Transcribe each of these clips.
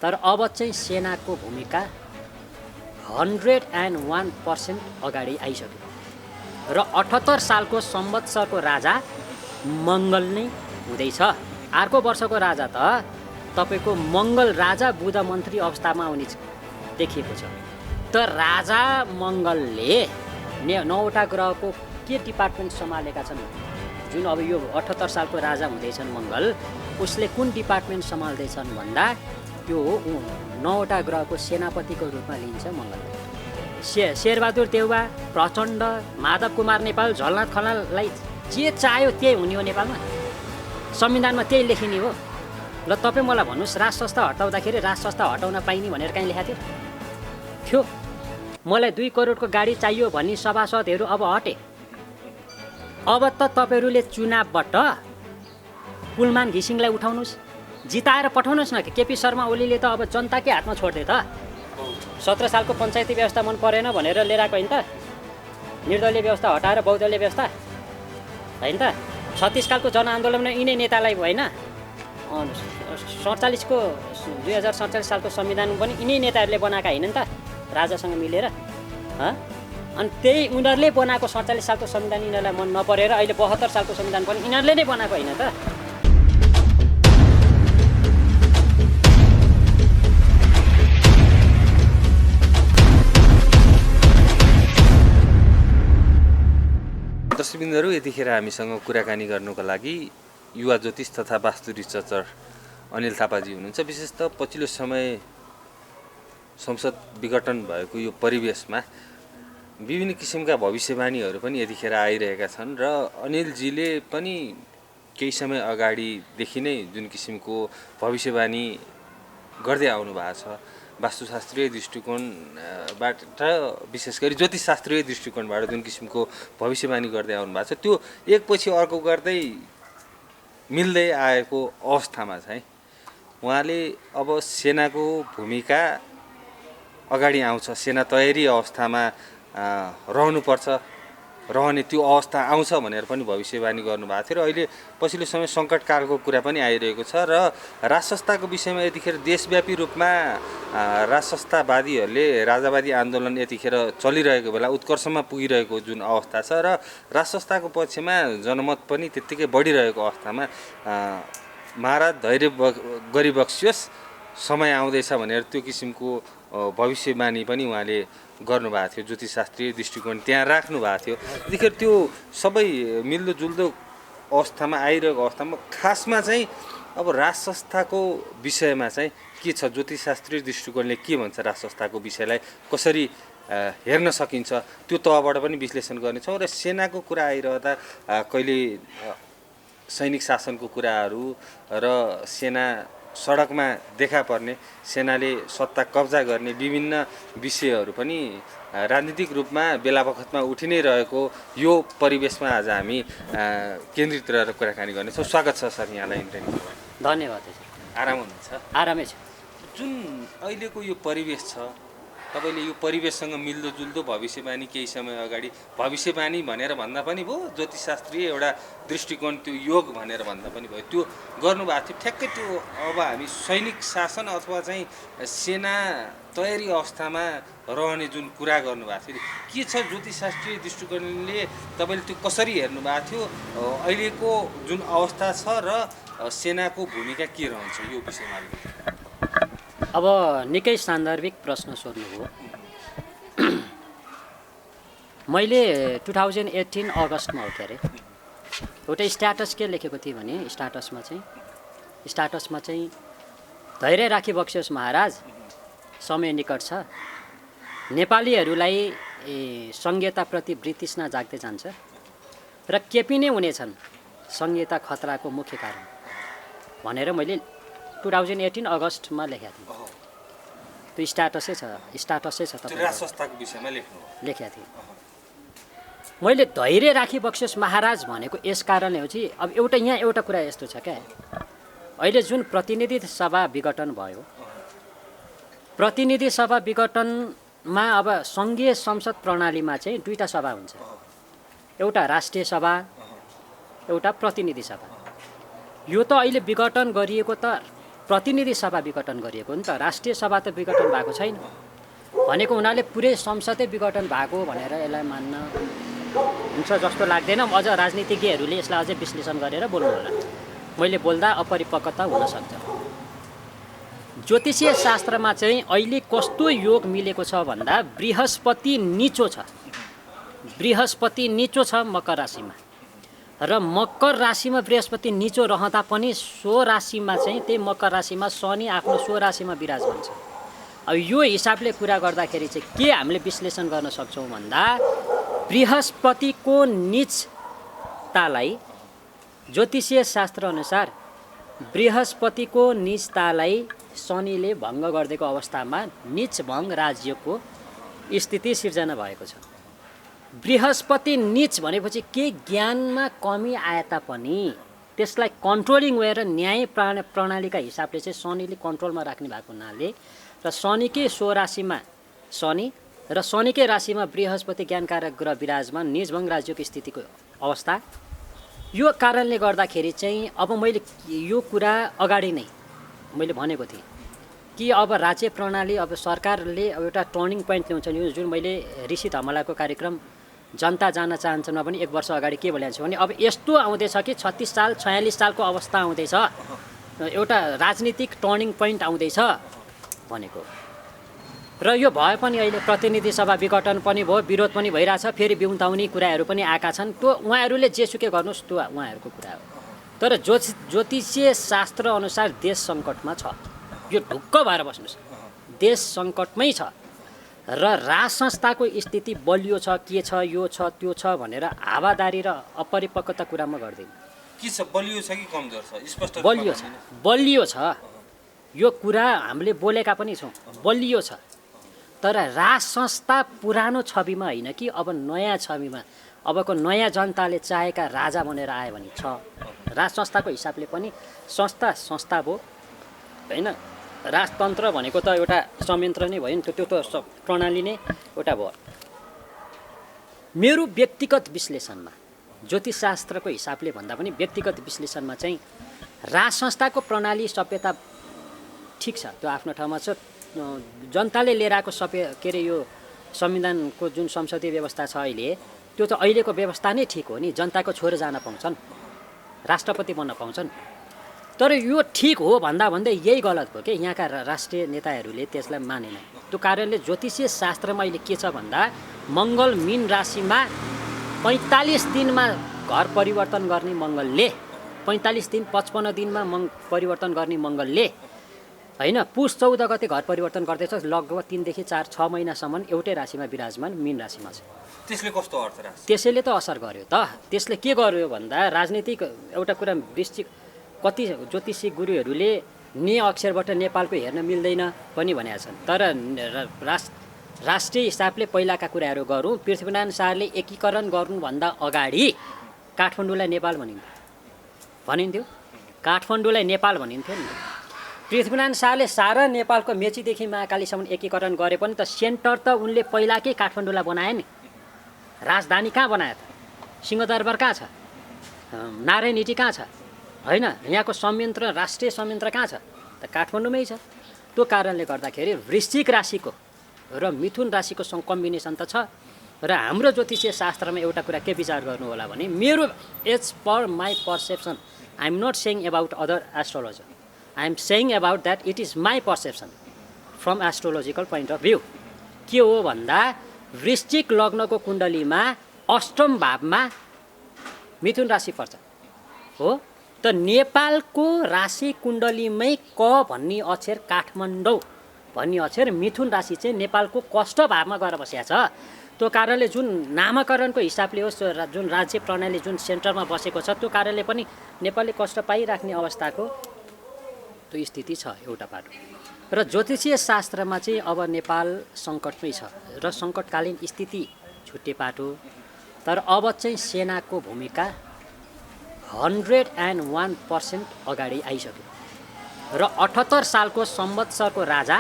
तर अब चाहिँ सेनाको भूमिका 101% अगाडि आइसक्यो र 78 सालको संवत्सरको राजा मङ्गल नै हुँदैछ। अर्को वर्षको राजा त तपाईँको मङ्गल राजा बुध मन्त्री अवस्थामा आउने देखिएको छ। त राजा मङ्गलले 9वटा ग्रहको के डिपार्टमेन्ट सम्हालेका छन्? जुन अब यो 78 सालको राजा हुँदैछन् मङ्गल, उसले कुन डिपार्टमेन्ट सम्हाल्दैछन् भन्दा त्यो 9वटा ग्रहको सेनापतिको रूपमा लिन्छ मङ्गल। शेरबहादुर देउवा, प्रचण्ड, माधव कुमार नेपाल, झलनाथ खनाललाई जे चाह्यो त्यही हुने हो नेपालमा, संविधानमा त्यही लेखिने हो। ल तपाईँ मलाई भन्नुहोस्, राज संस्था हटाउँदाखेरि राज संस्था हटाउन पाइने भनेर कहीँ लेखाएको थियो? मलाई 2 करोडको गाडी चाहियो भन्ने सभासदहरू अब हटे। अब त तपाईँहरूले चुनावबाट कुलमान घिसिङलाई उठाउनुहोस्, जिताएर पठाउनुहोस् न। केपी शर्मा ओलीले त अब जनताकै हातमा छोड्दै त। 17 सालको पञ्चायती व्यवस्था मन परेन भनेर लिएर आएको होइन त? निर्दलीय व्यवस्था हटाएर बहुदलीय व्यवस्था होइन त? 36 सालको जनआन्दोलनमा यिनै नेतालाई होइन, 2047 सालको संविधान पनि यिनै नेताहरूले बनाएका होइन नि त, राजासँग मिलेर। अनि त्यही उनीहरूले बनाएको 47 सालको संविधान यिनीहरूलाई मन नपरेर अहिले 72 सालको संविधान पनि यिनीहरूले नै बनाएको होइन त? दर्शकबिन्दुहरू, यतिखेर हामीसँग कुराकानी गर्नुको लागि युवा ज्योतिष तथा वास्तु रिसर्चर अनिल थापाजी हुनुहुन्छ। विशेषतः पछिल्लो समय संसद विघटन भएको यो परिवेशमा विभिन्न किसिमका भविष्यवाणीहरू पनि यतिखेर आइरहेका छन् र अनिलजीले पनि केही समय अगाडिदेखि नै जुन किसिमको भविष्यवाणी गर्दै आउनु भएको छ, वास्तुशास्त्रीय दृष्टिकोणबाट विशेष गरी ज्योतिषशास्त्रीय दृष्टिकोणबाट जुन किसिमको भविष्यवाणी गर्दै आउनु भएको छ, त्यो एकपछि अर्को गर्दै मिल्दै आएको अवस्थामा चाहिँ उहाँले अब सेनाको भूमिका अगाडि आउँछ, सेना तयारी अवस्थामा रहनुपर्छ, रहने त्यो अवस्था आउँछ भनेर पनि भविष्यवाणी गर्नुभएको थियो। र अहिले पछिल्लो समय सङ्कटकालको कुरा पनि आइरहेको छ र राजसंस्थाको विषयमा यतिखेर देशव्यापी रूपमा राजसंस्थावादीहरूले राजावादी आन्दोलन यतिखेर चलिरहेको बेला उत्कर्षमा पुगिरहेको जुन अवस्था छ र राजसंस्थाको पक्षमा जनमत पनि त्यत्तिकै बढिरहेको अवस्थामा महाराज धैर्य गरिबक्सियोस्, समय आउँदैछ भनेर त्यो किसिमको भविष्यवाणी पनि उहाँले गर्नुभएको थियो। ज्योतिषशास्त्रीय दृष्टिकोण त्यहाँ राख्नु भएको थियो। यतिखेर त्यो सबै मिल्दोजुल्दो अवस्थामा आइरहेको अवस्थामा खासमा चाहिँ अब राज संस्थाको विषयमा चाहिँ के छ, ज्योतिषशास्त्रीय दृष्टिकोणले के भन्छ, राज संस्थाको विषयलाई कसरी हेर्न सकिन्छ, त्यो तहबाट पनि विश्लेषण गर्नेछौँ। र सेनाको कुरा आइरहँदा कहिले सैनिक शासनको कुराहरू र सेना सडकमा देखा पर्ने, सेनाले सत्ता कब्जा गर्ने विभिन्न विषयहरू पनि राजनीतिक रूपमा बेला बखतमा उठि नै रहेको यो परिवेशमा आज हामी केन्द्रित रहेर कुराकानी गर्नेछौँ। स्वागत छ सर यहाँलाई इन्टरभ्यूमा। धन्यवाद। आराम हुनुहुन्छ? आरामै छ। जुन अहिलेको यो परिवेश छ, तपाईँले यो परिवेशसँग मिल्दोजुल्दो भविष्यवाणी केही समय अगाडि भविष्यवाणी भनेर भन्दा पनि भयो, ज्योतिषशास्त्रीय एउटा दृष्टिकोण त्यो योग भनेर भन्दा पनि भयो, त्यो गर्नुभएको थियो। ठ्याक्कै त्यो अब हामी सैनिक शासन अथवा चाहिँ सेना तयारी अवस्थामा रहने जुन कुरा गर्नुभएको थियो, के छ ज्योतिषशास्त्रीय दृष्टिकोणले तपाईँले त्यो कसरी हेर्नुभएको थियो? अहिलेको जुन अवस्था छ र सेनाको भूमिका के रहन्छ यो विषयमा? अब निकै सान्दर्भिक प्रश्न सोध्नुभयो। मैले 2018 अगस्तमा हो के अरे एउटा स्ट्याटस के लेखेको थिएँ भने स्ट्याटसमा चाहिँ धैर्य राखी बक्सियोस् महाराज, समय निकट छ, नेपालीहरूलाई संहिताप्रति वृत्तृष्णा जाग्दै जान्छ र केपी नै हुनेछन् संहिता खतराको मुख्य कारण भनेर मैले 2018 अगस्तमा लेखेको थिएँ। त्यो स्ट्याटसै छ संस्थाको विषयमा लेखेको थिएँ। मैले धैर्य राखी बक्सियोस् महाराज भनेको यस कारणले हो कि अब यहाँ एउटा कुरा यस्तो छ क्या, अहिले जुन प्रतिनिधि सभा विघटन भयो, प्रतिनिधि सभा विघटनमा अब सङ्घीय संसद प्रणालीमा चाहिँ 2टा सभा हुन्छ, एउटा राष्ट्रिय सभा, एउटा प्रतिनिधि सभा। यो त अहिले विघटन गरिएको त प्रतिनिधि सभा विघटन गरिएको नि त, राष्ट्रिय सभा त विघटन भएको छैन। भनेको हुनाले पुरै संसदै विघटन भएको भनेर यसलाई मान्न हुन्छ जस्तो लाग्दैन। अझ राजनीतिज्ञहरूले यसलाई अझै विश्लेषण गरेर बोल्नु होला। मैले बोल्दा अपरिपक्वता हुनसक्छ। ज्योतिषीय शास्त्रमा चाहिँ अहिले कस्तो योग मिलेको छ भन्दा बृहस्पति निचो छ। बृहस्पति निचो छ मकर राशिमा, र मकर राशिमा बृहस्पति निचो रहँदा पनि सो राशिमा चाहिँ त्यही मकर राशिमा शनि आफ्नो सो राशिमा विराजमान छ। अब यो हिसाबले कुरा गर्दाखेरि चाहिँ के हामीले विश्लेषण गर्न सक्छौँ भन्दा बृहस्पतिको निचतालाई ज्योतिषीय शास्त्रअनुसार बृहस्पतिको निचतालाई शनिले भङ्ग गरिदिएको अवस्थामा निच भङ्ग राज्यको स्थिति सिर्जना भएको छ। बृहस्पति निच भनेपछि के ज्ञानमा कमी आए तापनि त्यसलाई कन्ट्रोलिङ वे र न्याय प्रणालीका हिसाबले चाहिँ शनिले कन्ट्रोलमा राख्ने भएको हुनाले र शनिकै सो राशिमा शनि र शनिकै राशिमा बृहस्पति ज्ञानकारक ग्रह विराजमान निजभङ्ग राज्यको स्थितिको अवस्था, यो कारणले गर्दाखेरि चाहिँ अब मैले यो कुरा अगाडि नै मैले भनेको थिएँ कि अब राज्य प्रणाली अब सरकारले अब एउटा टर्निङ पोइन्ट ल्याउँछ नि। जुन मैले ऋषि धमलाको कार्यक्रम जनता जान चाहन्छन् पनि 1 वर्ष अगाडि के भनेको छु भने अब यस्तो आउँदैछ कि 36 साल 46 सालको अवस्था आउँदैछ, एउटा राजनीतिक टर्निङ पोइन्ट आउँदैछ भनेको। र यो भए पनि अहिले प्रतिनिधि सभा विघटन पनि भयो, विरोध पनि भइरहेछ, फेरि बिउताउने कुराहरू पनि आएका छन्। त्यो उहाँहरूले जेसुकै गर्नुहोस् त्यो उहाँहरूको कुरा हो। तर ज्योतिषीय शास्त्र अनुसार देश सङ्कटमा छ। यो ढुक्क भएर बस्नुहोस्, देश सङ्कटमै छ र राज संस्थाको स्थिति बलियो छ, के छ, यो छ, त्यो छ भनेर हावादारी र अपरिपक्वता कुरामा गर्दैन। के छ, बलियो छ कि कमजोर छ? स्पष्ट बलियो छ, बलियो छ। यो कुरा हामीले बोलेका पनि छौँ, बलियो छ। तर राज संस्था पुरानो छविमा होइन कि अब नयाँ छविमा, अबको नयाँ जनताले चाहेका राजा बनेर आयो भने छ। राज संस्थाको हिसाबले पनि संस्था भयो होइन। राजतन्त्र भनेको त एउटा संयन्त्र नै भयो नि, त्यो त प्रणाली नै एउटा भयो। मेरो व्यक्तिगत विश्लेषणमा ज्योतिषशास्त्रको हिसाबले भन्दा पनि व्यक्तिगत विश्लेषणमा चाहिँ राज संस्थाको प्रणाली सभ्यता ठिक छ, त्यो आफ्नो ठाउँमा छ। जनताले लिएर आएको के अरे यो संविधानको जुन संसदीय व्यवस्था छ अहिले, त्यो त अहिलेको व्यवस्था नै ठिक हो नि। जनताको छोरो जान पाउँछन्, राष्ट्रपति बन्न पाउँछन्। तर यो ठिक हो भन्दै यही गलत भयो कि यहाँका राष्ट्रिय नेताहरूले त्यसलाई मानेन। त्यो कारणले ज्योतिषीय शास्त्रमा अहिले के छ भन्दा मङ्गल मीन राशिमा 45 दिनमा घर परिवर्तन गर्ने मङ्गलले, 45 दिन 55 दिनमा परिवर्तन गर्ने मङ्गलले होइन, पुष 14 गते घर परिवर्तन गर्दैछ। लगभग 3 देखि 4-6 महिनासम्म एउटै राशिमा विराजमान मीन राशिमा छ। त्यसले कस्तो अर्थ राख्छ? त्यसैले त असर गर्यो त। त्यसले के गर्यो भन्दा राजनीतिक एउटा कुरा वृश्चिक कति ज्योतिषी गुरुहरूले ने अक्षरबाट नेपालको हेर्न मिल्दैन पनि भनेका छन्। तर राष्ट्रिय हिसाबले पहिलाका कुराहरू गरौँ, पृथ्वीनारायण शाहले एकीकरण गर्नुभन्दा अगाडि काठमाडौँलाई नेपाल भनिन्थ्यो, काठमाडौँलाई नेपाल भनिन्थ्यो नि। पृथ्वीनारायण शाहले सारा नेपालको मेचीदेखि महाकालीसम्म एकीकरण गरे पनि त सेन्टर त उनले पहिलाकै काठमाडौँलाई बनाए नि। राजधानी कहाँ बनायो त? सिंहदरबार कहाँ छ? नारायणहिटी कहाँ छ? होइन, यहाँको संयन्त्र राष्ट्रिय संयन्त्र कहाँ छ त? काठमाडौँमै छ। त्यो कारणले गर्दाखेरि वृश्चिक राशिको र मिथुन राशिको कम्बिनेसन त छ। र हाम्रो ज्योतिषीय शास्त्रमा एउटा कुरा के विचार गर्नु होला भने मेरो as per my perception, I am not saying about other astrologer, I am saying about that it is my perception from astrological point of view. के हो भन्दा वृश्चिक लग्नको कुण्डलीमा अष्टम भावमा मिथुन राशि पर्छ हो। त नेपालको राशि कुण्डलीमै क भन्ने अक्षर, काठमाडौँ भन्ने अक्षर, मिथुन राशि चाहिँ नेपालको कष्ट भावमा गएर बसेको छ। त्यो कारणले जुन नामाकरणको हिसाबले होस्, जुन राज्य प्रणाली जुन सेन्टरमा बसेको छ, त्यो कारणले पनि नेपालले कष्ट पाइराख्ने अवस्थाको त्यो स्थिति छ एउटा पाटो। र ज्योतिषीय शास्त्रमा चाहिँ अब नेपाल सङ्कटमै छ र सङ्कटकालीन स्थिति छुट्टे पाटो। तर अब चाहिँ सेनाको भूमिका 101% अगाडि आइसक्यो र 78 सालको संवत्सरको राजा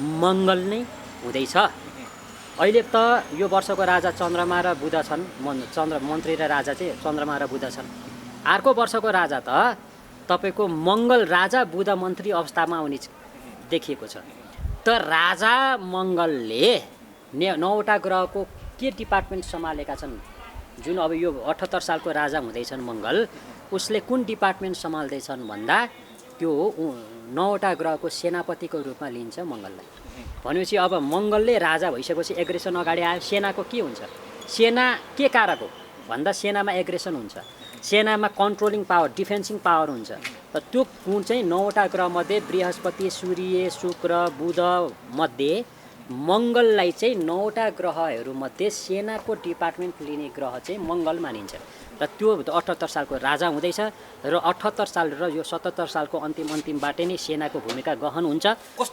मङ्गल नै हुँदैछ। अहिले त यो वर्षको राजा चन्द्रमा र बुध छन्, मन्त्री र राजा चाहिँ चन्द्रमा र बुध छन्। अर्को वर्षको राजा त तपाईँको मङ्गल राजा बुध मन्त्री अवस्थामा आउने देखिएको छ। त राजा मङ्गलले 9वटा ग्रहको के डिपार्टमेन्ट सम्हालेका छन्? जुन अब यो 78 सालको राजा हुँदैछन् मङ्गल, उसले कुन डिपार्टमेन्ट सम्हाल्दैछन् भन्दा त्यो 9वटा ग्रहको सेनापतिको रूपमा लिन्छ मङ्गललाई। भनेपछि अब मङ्गलले राजा भइसकेपछि एग्रेसन अगाडि आयो, सेनाको के हुन्छ? सेना के कारक हो भन्दा सेनामा एग्रेसन हुन्छ, सेनामा कन्ट्रोलिङ पावर, डिफेन्सिङ पावर हुन्छ। र त्यो गुण चाहिँ 9वटा ग्रहमध्ये बृहस्पति, सूर्य, शुक्र, बुध मध्ये मङ्गललाई चाहिँ 9वटा ग्रहहरूमध्ये सेनाको डिपार्टमेन्ट लिने ग्रह चाहिँ मङ्गल मानिन्छ। र त्यो 78 सालको राजा हुँदैछ र 78 साल र यो 77 सालको अन्तिमबाटै नै सेनाको भूमिका गहन हुन्छ।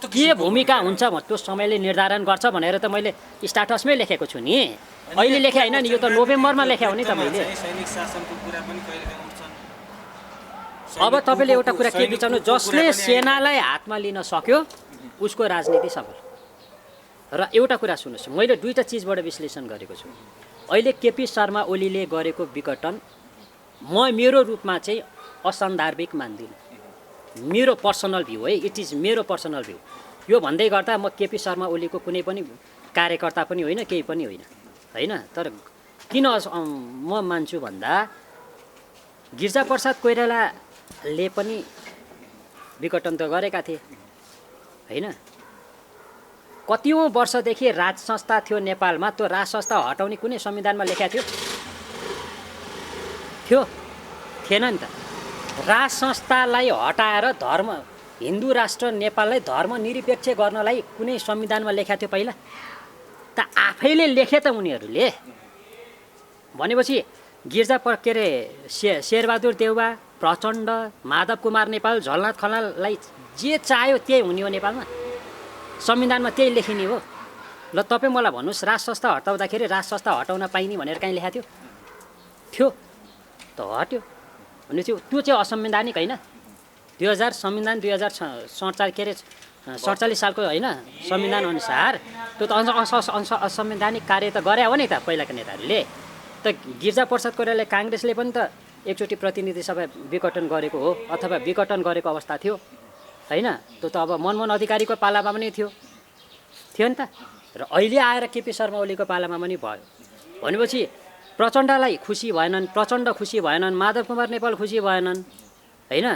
के भूमिका हुन्छ त्यो समयले निर्धारण गर्छ भनेर त मैले स्टाटसमै लेखेको छु नि। अहिले लेखे होइन नि, यो त नोभेम्बरमा लेखे हो नि त मैले। अब तपाईँले एउटा कुरा के बिचाउनु, जसले सेनालाई हातमा लिन सक्यो उसको राजनीति सफल। र एउटा कुरा सुन्नुहोस्, मैले दुईवटा चिजबाट विश्लेषण गरेको छु। अहिले केपी शर्मा ओलीले गरेको विघटन मेरो रूपमा चाहिँ असन्दर्भिक मान्दिनँ। मेरो पर्सनल भ्यू है, इट इज मेरो पर्सनल भ्यू। यो भन्दै गर्दा म केपी शर्मा ओलीको कुनै पनि कार्यकर्ता पनि होइन, केही पनि होइन। तर किन म मान्छु भन्दा गिरिजाप्रसाद कोइरालाले पनि विघटन त गरेका थिए होइन। कतिौँ वर्षदेखि राज संस्था थियो नेपालमा, त्यो राज संस्था हटाउने कुनै संविधानमा लेखेको थियो? थिएन नि त। राज संस्थालाई हटाएर हिन्दू राष्ट्र नेपाललाई धर्मनिरपेक्ष गर्नलाई कुनै संविधानमा लेखेको थियो पहिला? त आफैले लेखे त उनीहरूले। भनेपछि के अरे शेरबहादुर देउवा, प्रचण्ड, माधव कुमार नेपाल, झलनाथ खनाललाई जे चाह्यो त्यही हुने हो नेपालमा, संविधानमा त्यही लेखिने हो। ल तपाईँ मलाई भन्नुहोस्, राज संस्था हटाउँदाखेरि राज संस्था हटाउन पाइने भनेर कहीँ लेखाएको थियो? त हट्यो भनेपछि त्यो चाहिँ असंवैधानिक होइन। संविधान 2047 के अरे 47 सालको होइन संविधान अनुसार त्यो त असंवैधानिक कार्य त गरे हो नि त पहिलाका नेताहरूले। त गिरिजाप्रसाद कोइरालाले काङ्ग्रेसले पनि त एकचोटि प्रतिनिधि सभा विघटन गरेको हो, अथवा विघटन गरेको अवस्था थियो होइन। त्यो त अब मनमोहन अधिकारीको पालामा पनि थियो नि त। र अहिले आएर केपी शर्मा ओलीको पालामा पनि भयो। भनेपछि प्रचण्डलाई खुसी भएनन्, प्रचण्ड खुसी भएनन्, माधव कुमार नेपाल खुसी भएनन् होइन,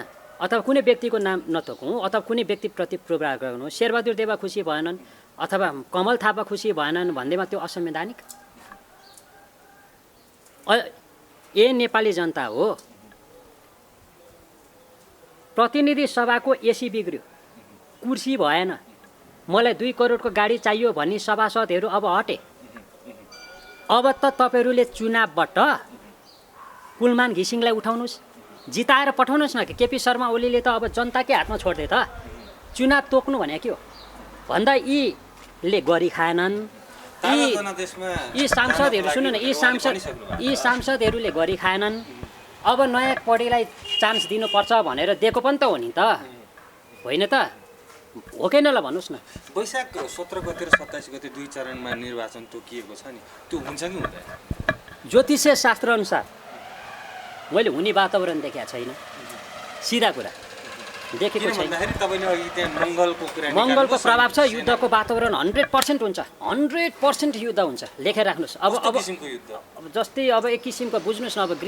अथवा कुनै व्यक्तिको नाम नतोकौँ, अथवा कुनै व्यक्तिप्रति प्रोग्राम गर्नु, शेरबहादुर देउवा खुसी भएनन् अथवा कमल थापा खुसी भएनन् भन्दैमा त्यो असंवैधानिक? नेपाली जनता हो। प्रतिनिधि सभाको एसी बिग्रियो, कुर्सी भएन, मलाई 2 करोडको गाडी चाहियो भन्ने सभासदहरू अब हटे। अब त तपाईँहरूले चुनावबाट कुलमान घिसिङलाई उठाउनुहोस्, जिताएर पठाउनुहोस् न। केपी शर्मा ओलीले त अब जनताकै हातमा छोड्दै त। चुनाव तोक्नु भने के हो भन्दा यीले गरी खाएनन्, यी सांसदहरू सुन्नु न, यी सांसदहरूले गरी खाएनन्। अब नयाँ पढीलाई चान्स दिनुपर्छ भनेर दिएको पनि त हो नि त, होइन त? हो कि न? ल भन्नुहोस् न। वैशाख 17 गते र 27 गते 2 चरणमा निर्वाचन तोकिएको छ नि, त्यो हुन्छ कि हुँदैन? ज्योतिषीय शास्त्र अनुसार मैले हुने वातावरण देखेको छैन, सिधा कुरा देखेको छैन। मङ्गलको प्रभाव छ, युद्धको वातावरण 100% हुन्छ, 100% युद्ध हुन्छ, लेखेर राख्नुहोस्। अब जस्तै अब एक किसिमको बुझ्नुहोस् न, अब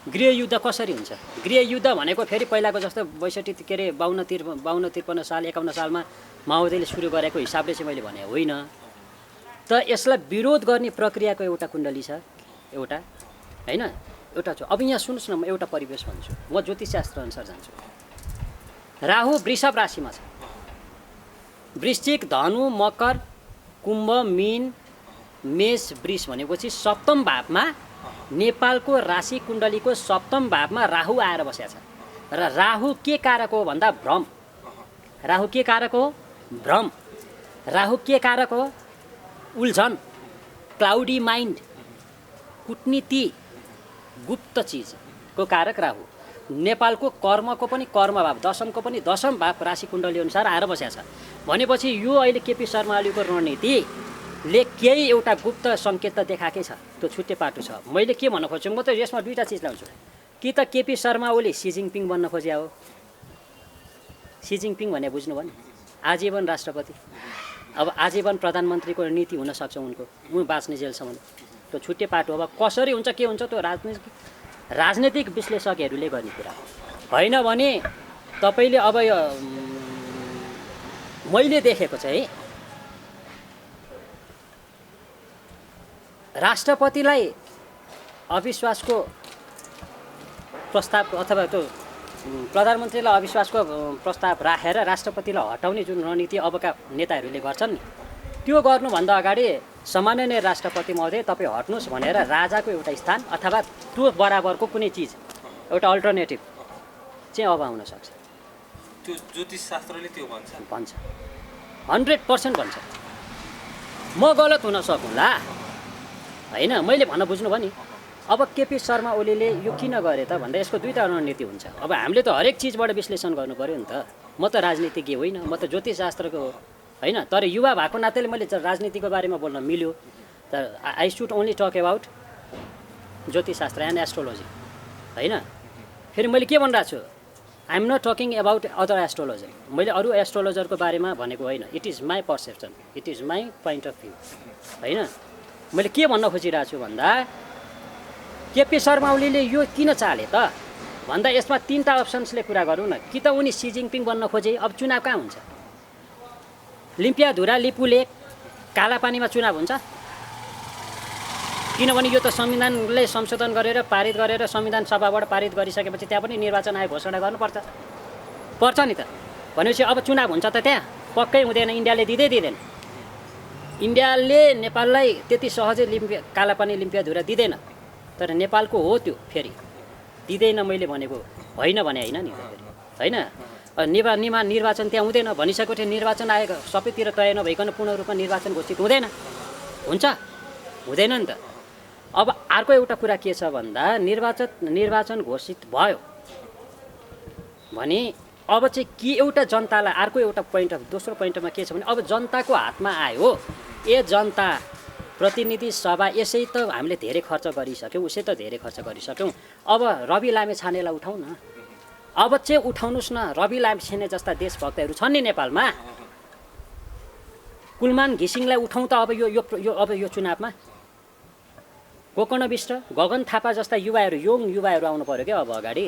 गृह युद्ध कसरी हुन्छ? गृह युद्ध भनेको फेरि पहिलाको जस्तो 62 के अरे 52-53 साल 51 सालमा माओवादीले सुरु गरेको हिसाबले चाहिँ मैले भने होइन। त यसलाई विरोध गर्ने प्रक्रियाको एउटा कुण्डली छ, एउटा होइन, एउटा छ। अब यहाँ सुन्नुहोस् न, म एउटा परिवेश भन्छु, म ज्योतिषशास्त्र अनुसार जान्छु। राहु वृषभ राशिमा छ, वृश्चिक, धनु, मकर, कुम्भ, मीन, मेष, वृष भनेपछि सप्तम भावमा नेपालको राशि कुण्डलीको सप्तम भावमा राहु आएर बसेको छ। र राहु के कारक हो भन्दा भ्रम। राहु के कारक हो? भ्रम। राहु के कारक हो? उल्झन, क्लाउडी माइन्ड, कूटनीति, गुप्त चिजको कारक राहु। नेपालको कर्मको पनि कर्म भाव, दशमको पनि दशम भाव राशि कुण्डली अनुसार आएर बसेको छ। भनेपछि यो अहिले केपी शर्मा ओलीको रणनीतिले केही एउटा गुप्त सङ्केत त देखाएकै छ, त्यो छुट्टै पाटो छ। मैले के भन्न खोज्छु, म त यसमा दुईवटा चिज ल्याउँछु। कि त केपी शर्मा ओली सी जिङपिङ बन्न खोज्या हो, सी जिङपिङ भने बुझ्नुभयो नि, आजीवन राष्ट्रपति, अब आजीवन प्रधानमन्त्रीको नीति हुनसक्छ उनको, बाँच्ने जेलसम्म। त्यो छुट्टै पाटो। अब कसरी हुन्छ के हुन्छ त्यो राजनीतिक विश्लेषकहरूले गर्ने कुरा होइन भने तपाईँले अब यो मैले देखेको चाहिँ राष्ट्रपतिलाई अविश्वासको प्रस्ताव अथवा त्यो प्रधानमन्त्रीलाई अविश्वासको प्रस्ताव राखेर राष्ट्रपतिलाई हटाउने जुन रणनीति अबका नेताहरूले गर्छन् नि, त्यो गर्नुभन्दा अगाडि सामान्य नै राष्ट्रपति महोदय तपाईँ हट्नुहोस् भनेर राजाको एउटा स्थान अथवा त्यो बराबरको कुनै चिज एउटा अल्टरनेटिभ चाहिँ अब आउन सक्छ। त्यो ज्योतिष शास्त्रले त्यो भन्छ 100% भन्छ। म गलत हुन सकुँला होइन, मैले भन्न बुझ्नुभयो नि। अब केपी शर्मा ओलीले यो किन गरे त भन्दा यसको दुईवटा रणनीति हुन्छ। अब हामीले त हरेक चिजबाट विश्लेषण गर्नु पऱ्यो नि त। म त राजनीतिज्ञ होइन, म त ज्योतिषशास्त्रको हो होइन, तर युवा भएको नाताले मैले राजनीतिको बारेमा बोल्न मिल्यो। तर I should only talk about ज्योतिषशास्त्र एन्ड एस्ट्रोलोजी होइन। फेरि मैले के भनिरहेको छु, I am not talking about other astrologer. मैले अरू एस्ट्रोलोजरको बारेमा भनेको होइन, it is my perception, it is my point of view होइन। मैले के भन्न खोजिरहेको छु भन्दा केपी शर्मा ओलीले यो किन चाले त भन्दा यसमा तीनटा अप्सन्सले कुरा गरौँ न। कि त उनी सी जिङपिङ बन्न खोजे, अब चुनाव कहाँ हुन्छ? लिम्पियाधुरा लिपुले कालापानीमा चुनाव हुन्छ? किनभने यो त संविधानले संशोधन गरेर पारित गरेर संविधान सभाबाट पारित गरिसकेपछि त्यहाँ पनि निर्वाचन आयोग घोषणा गर्नुपर्छ नि त। भनेपछि अब चुनाव हुन्छ त त्यहाँ? पक्कै हुँदैन, इन्डियाले दिँदैन। इन्डियाले नेपाललाई त्यति सहजै कालापानी लिम्पियाधुरा दिँदैन, तर नेपालको हो त्यो। फेरि दिँदैन मैले भनेको होइन भने होइन नि होइन। निर्वाचन त्यहाँ हुँदैन भनिसकेपछि निर्वाचन आयोग सबैतिर तय नभइकन पूर्ण रूपमा निर्वाचन घोषित हुँदैन, हुन्छ? हुँदैन नि त। अब अर्को एउटा कुरा के छ भन्दा निर्वाचन घोषित भयो भने अब चाहिँ के एउटा जनतालाई अर्को एउटा पोइन्ट अफ दोस्रो पोइन्टमा के छ भने अब जनताको हातमा आयो। ए जनता प्रतिनिधि सभा यसै त हामीले धेरै खर्च गरिसक्यौँ, उसै त धेरै खर्च गरिसक्यौँ। अब रवि लामेछानेलाई उठाउँ न, अब चाहिँ उठाउनुहोस् न। रवि लामेछाने जस्ता देशभक्तहरू छन् नि नेपालमा। कुलमान घिसिङलाई उठाउँ त अब यो चुनावमा। गोकर्ण विष्ट, गगन थापा जस्ता युवाहरू, यङ युवाहरू आउनु पऱ्यो क्या अब अगाडि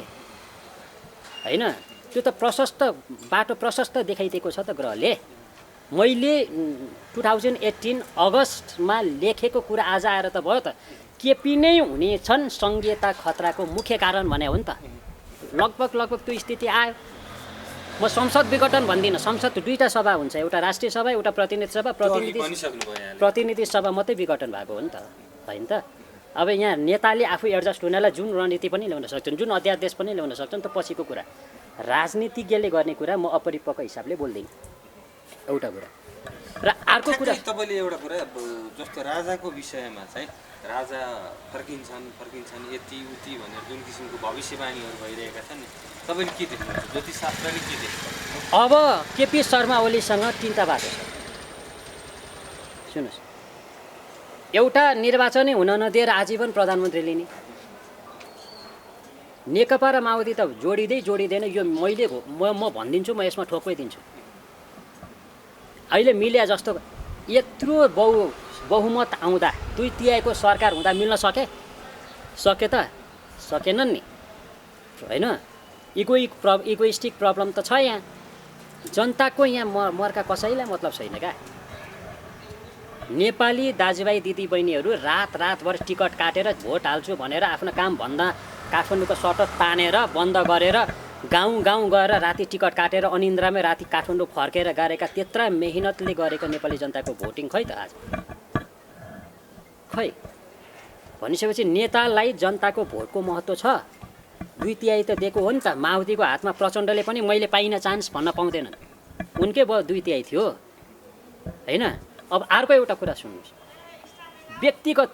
होइन। त्यो त बाटो प्रशस्त देखाइदिएको छ त ग्रहले। मैले 2018 अगस्तमा लेखेको कुरा आज आएर त भयो त। केपी नै हुनेछन् सङ्घीयता खतराको मुख्य कारण भने हो नि त। लगभग त्यो स्थिति आयो। म संसद विघटन भन्दिनँ। संसद दुईवटा सभा हुन्छ, एउटा राष्ट्रिय सभा, एउटा प्रतिनिधि सभा। प्रतिनिधि सभा मात्रै विघटन भएको हो नि त, होइन त? अब यहाँ नेताले आफू एडजस्ट हुनलाई जुन रणनीति पनि ल्याउन सक्छन्, जुन अध्यादेश पनि ल्याउन सक्छन्, त पछिको कुरा। राजनीतिज्ञले गर्ने कुरा म अपरिपक्व हिसाबले बोल्दिनँ, एउटा कुरा। र अर्को कुरा तपाईँले एउटा कुरा जस्तो राजाको विषयमा चाहिँ राजा फर्किन्छन् यति उति भनेर जुन किसिमको भविष्यवाणीहरू भइरहेका छन् नि, तपाईँले के देख्नुहुन्छ? ज्योतिषशास्त्रले के देख्छ? अब केपी शर्मा ओलीसँग तीनटा बाटो छ। सुन्नुहोस्, एउटा निर्वाचनै हुन नदिएर आजीवन प्रधानमन्त्री लिने। नेकपा र माओवादी त जोडिँदैन। यो म भनिदिन्छु, म यसमा ठोक्कै दिन्छु। अहिले मिल्या जस्तो यत्रो बहुमत आउँदा 2/3 सरकार हुँदा मिल्न सके त सकेनन् नि होइन। इगोइस्टिक प्रब्लम त छ यहाँ। जनताको यहाँ मर्का कसैलाई मतलब छैन क्या। नेपाली दाजुभाइ दिदीबहिनीहरू रातभर टिकट काटेर भोट हाल्छु भनेर आफ्नो काम भन्दा काठमाडौँको सटर तानेर बन्द गरेर गाउँ गएर राति टिकट काटेर अनिन्द्रामै राति काठमाडौँ फर्केर गरेका त्यत्रा मेहनतले गरेको नेपाली जनताको भोटिङ खै त आज? खै भनिसकेपछि नेतालाई जनताको भोटको महत्त्व छ। 2/3 त दिएको हो नि त। माओवादीको हातमा प्रचण्डले पनि मैले पाइन चान्स भन्न पाउँदैनन्, उनकै 2/3 थियो होइन। अब अर्को एउटा कुरा सुन्नुहोस्, व्यक्तिगत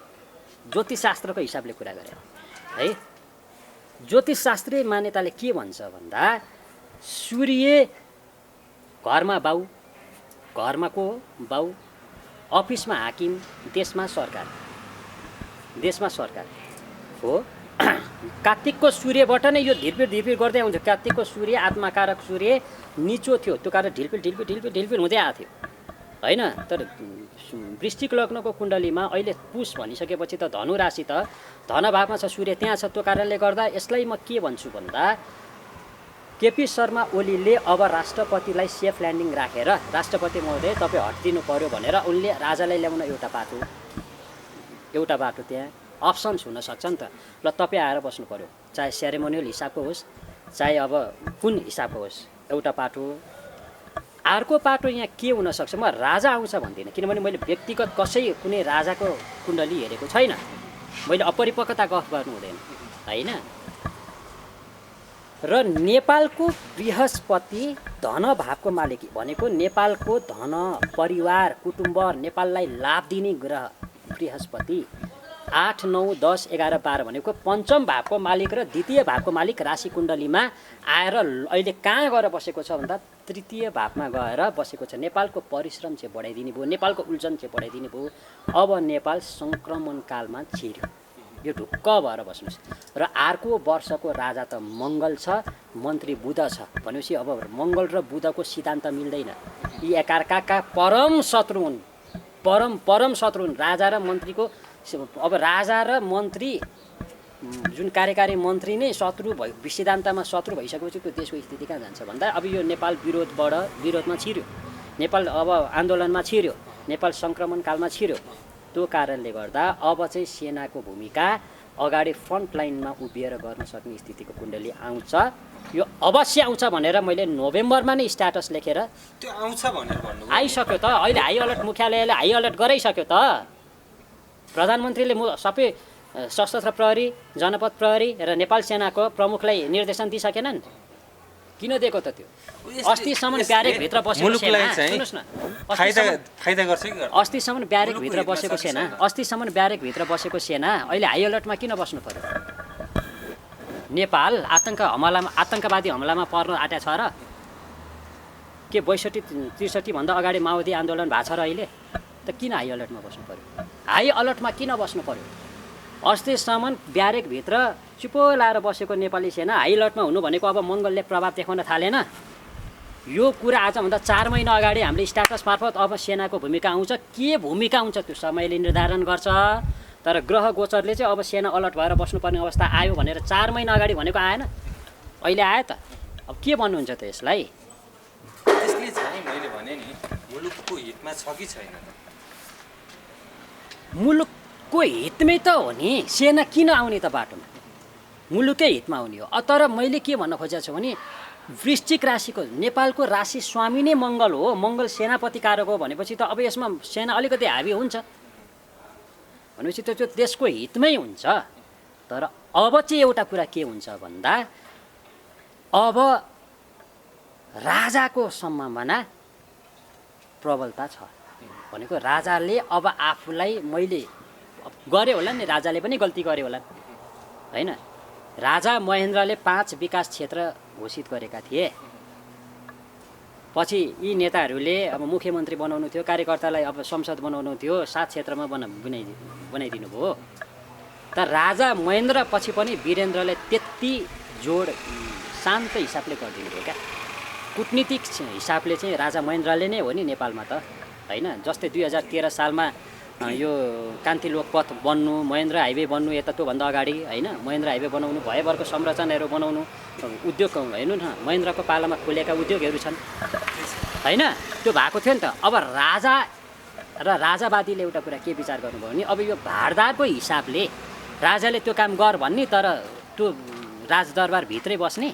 ज्योतिषशास्त्रको हिसाबले कुरा गरे है। ज्योतिषशास्त्रीय मान्यताले के भन्छ भन्दा सूर्य घरमा बाउ, घरमा को बाउ, अफिसमा हाकिम, देशमा सरकार हो। कार्तिकको सूर्यबाट नै यो ढिलपिल गर्दै आउँथ्यो। कार्तिकको सूर्य आत्माकारक सूर्य निचो थियो, त्यो कारण ढिलपिल हुँदै आएको थियो होइन। तर वृश्चिक लग्नको कुण्डलीमा अहिले पुष भनिसकेपछि त धनु राशि त धनभावमा छ, सूर्य त्यहाँ छ। त्यो कारणले गर्दा यसलाई म के भन्छु भन्दा केपी शर्मा ओलीले अब राष्ट्रपतिलाई सेफ ल्यान्डिङ राखेर राष्ट्रपति महोदय तपाईँ हटिदिनु पर्यो भनेर उनले राजालाई ल्याउन एउटा बाटो त्यहाँ अप्सन्स हुनसक्छ नि त। ल तपाईँ आएर बस्नु पर्यो, चाहे सेरेमोनियल हिसाबको होस् चाहे अब कुन हिसाबको होस्, एउटा पाटो। अर्को पाटो यहाँ के हुनसक्छ, म राजा आउँछ भन्दिनँ, किनभने मैले व्यक्तिगत कुनै राजाको कुण्डली हेरेको छैन। मैले अपरिपक्वता गफ गर्नु हुँदैन होइन। र नेपालको बृहस्पति धन भावको मालिक भनेको नेपालको धन परिवार कुटुम्ब नेपाललाई लाभ दिने ग्रह बृहस्पति 8, 9, 10, 11, 12 भनेको पञ्चम भावको मालिक र द्वितीय भावको मालिक राशि कुण्डलीमा आएर अहिले कहाँ गएर बसेको छ भन्दा तृतीय भावमा गएर बसेको छ। नेपालको परिश्रम चाहिँ बढाइदिने भयो, नेपालको उल्झन चाहिँ बढाइदिने भयो। अब नेपाल सङ्क्रमण कालमा छिर्यो, यो ढुक्क भएर बस्नुहोस्। र अर्को वर्षको राजा त मङ्गल छ, मन्त्री बुध छ भनेपछि अब मङ्गल र बुधको सिद्धान्त मिल्दैन। यी एकार्काका परम शत्रु हुन्, परम शत्रु हुन्। राजा र मन्त्रीको अब राजा र मन्त्री जुन कार्यकारी मन्त्री नै शत्रु सिद्धान्तमा शत्रु भइसकेपछि त्यो देशको स्थिति कहाँ जान्छ भन्दा अब यो नेपाल विरोधमा छिर्यो, नेपाल अब आन्दोलनमा छिर्यो, नेपाल सङ्क्रमण कालमा छिर्यो। त्यो कारणले गर्दा अब चाहिँ सेनाको भूमिका अगाडि फ्रन्ट लाइनमा उभिएर गर्न सक्ने स्थितिको कुण्डली आउँछ। यो अवश्य आउँछ भनेर मैले नोभेम्बरमा नै स्ट्याटस लेखेर त्यो आउँछ भनेर भन्नु आइसक्यो त। अहिले हाई अलर्ट मुख्यालयले हाई अलर्ट गराइसक्यो त। प्रधानमन्त्रीले सबै सशस्त्र प्रहरी, जनपद प्रहरी र नेपाल सेनाको प्रमुखलाई निर्देशन दिइसकेनन्? किन दिएको त? त्यो अस्तिसम्म ब्यारेकभित्र बसेको सेना, सुन्नुहोस् न, फाइदा गर्छ कि गर्दैन? अस्तिसम्म ब्यारेकभित्र बसेको सेना अहिले हाई अलर्टमा किन बस्नु पर्यो? नेपाल आतङ्कवादी हमलामा पर्न आँटेको छ र के 62-63 भन्दा अगाडि माओवादी आन्दोलन भएको छ र अहिले त किन हाई अलर्टमा बस्नु पर्यो? हाई अलर्टमा किन बस्नु पर्यो? अस्तिसम्म ब्यारेकभित्र चुपो लाएर बसेको नेपाली सेना हाई अलर्टमा हुनु भनेको अब मङ्गलले प्रभाव देखाउन थालेन। यो कुरा आजभन्दा 4 महिना अगाडि हामीले स्ट्याटस मार्फत अब सेनाको भूमिका आउँछ। के भूमिका आउँछ त्यो समयले निर्धारण गर्छ। तर ग्रह गोचरले चाहिँ अब सेना अलर्ट भएर बस्नुपर्ने अवस्था आयो भनेर 4 महिना अगाडि भनेको आएन, अहिले आयो त। अब के भन्नुहुन्छ त यसलाई? त्यसले चाहिँ मैले भने नि मुलुकको हितमा छ कि छैन? मुलुकको हितमै त हो नि, सेना किन आउने त बाटोमा? मुलुकै हितमा आउने हो। तर मैले के भन्न खोजेको छु भने वृश्चिक राशिको नेपालको राशि स्वामी नै मङ्गल हो, मङ्गल सेनापति कारक हो भनेपछि त अब यसमा सेना अलिकति हावी हुन्छ भनेपछि त त्यो देशको हितमै हुन्छ। तर अब चाहिँ एउटा कुरा के हुन्छ भन्दा अब राजाको सम्भावना प्रबलता छ भनेको राजाले अब आफूलाई मैले गरे होला नि, राजाले पनि गल्ती गरे होला होइन। राजा महेन्द्रले 5 विकास क्षेत्र घोषित गरेका थिए। पछि यी नेताहरूले अब मुख्यमन्त्री बनाउनु थियो, कार्यकर्तालाई अब संसद बनाउनु थियो, 7 क्षेत्रमा बनाइदिनु भयो। तर राजा महेन्द्र पछि पनि वीरेन्द्रले त्यति जोड शान्त हिसाबले गरिदिनु भयो क्या। कुटनीतिक हिसाबले चाहिँ राजा महेन्द्रले नै हो नि नेपालमा त होइन। जस्तै 2013 सालमा यो कान्ति लोकपथ बन्नु, महेन्द्र हाइवे बन्नु, यता त्योभन्दा अगाडि होइन महेन्द्र हाइवे बनाउनु, भयभरको संरचनाहरू बनाउनु, उद्योग हेर्नु न महेन्द्रको पालामा खोलेका उद्योगहरू छन् होइन, त्यो भएको थियो नि त। अब राजा र राजावादीले एउटा कुरा के विचार गर्नुभयो भने अब यो भारदारको हिसाबले राजाले त्यो काम गर भन्ने, तर त्यो राजदरबारभित्रै बस्ने,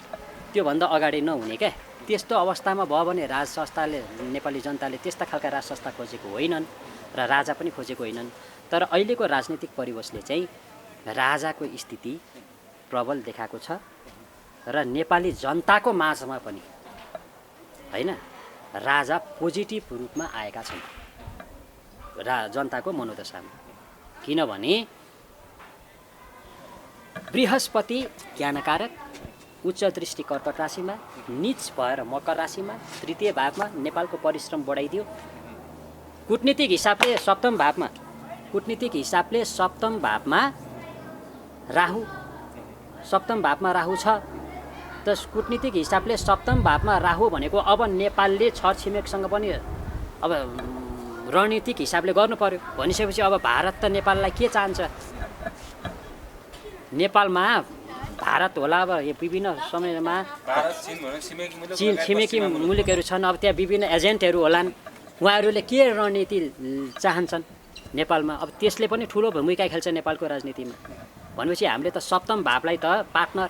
त्योभन्दा अगाडि नहुने क्या। त्यस्तो अवस्थामा भयो भने राज संस्थाले नेपाली जनताले त्यस्ता खालका राज संस्था खोजेको होइनन् र राजा पनि खोजेको होइनन्। तर अहिलेको राजनीतिक परिवेशले चाहिँ राजाको स्थिति प्रबल देखाएको छ र नेपाली जनताको माझमा पनि होइन राजा पोजिटिभ रूपमा आएका छन् जनताको मनोदशामा। किनभने बृहस्पति ज्ञानकारक उच्च दृष्टि कर्कट राशिमा, नीच भएर मकर राशिमा, तृतीय भावमा नेपालको परिश्रम बढाइदियो। कुटनीतिक हिसाबले सप्तम भावमा राहु सप्तम भावमा राहु छ, त कूटनीतिक हिसाबले सप्तम भावमा राहु भनेको अब नेपालले छरछिमेकसँग पनि अब रणनीतिक हिसाबले गर्नु पर्यो भनिसकेपछि अब भारत त नेपाललाई के चाहन्छ? नेपालमा भारत होला, अब यो विभिन्न समयमा चीन छिमेकी मुलुकहरू छन्, अब त्यहाँ विभिन्न एजेन्टहरू होलान्, उहाँहरूले के रणनीति चाहन्छन् नेपालमा, अब त्यसले पनि ठुलो भूमिका खेल्छ नेपालको राजनीतिमा। भनेपछि हामीले त सप्तम भावलाई त पार्टनर,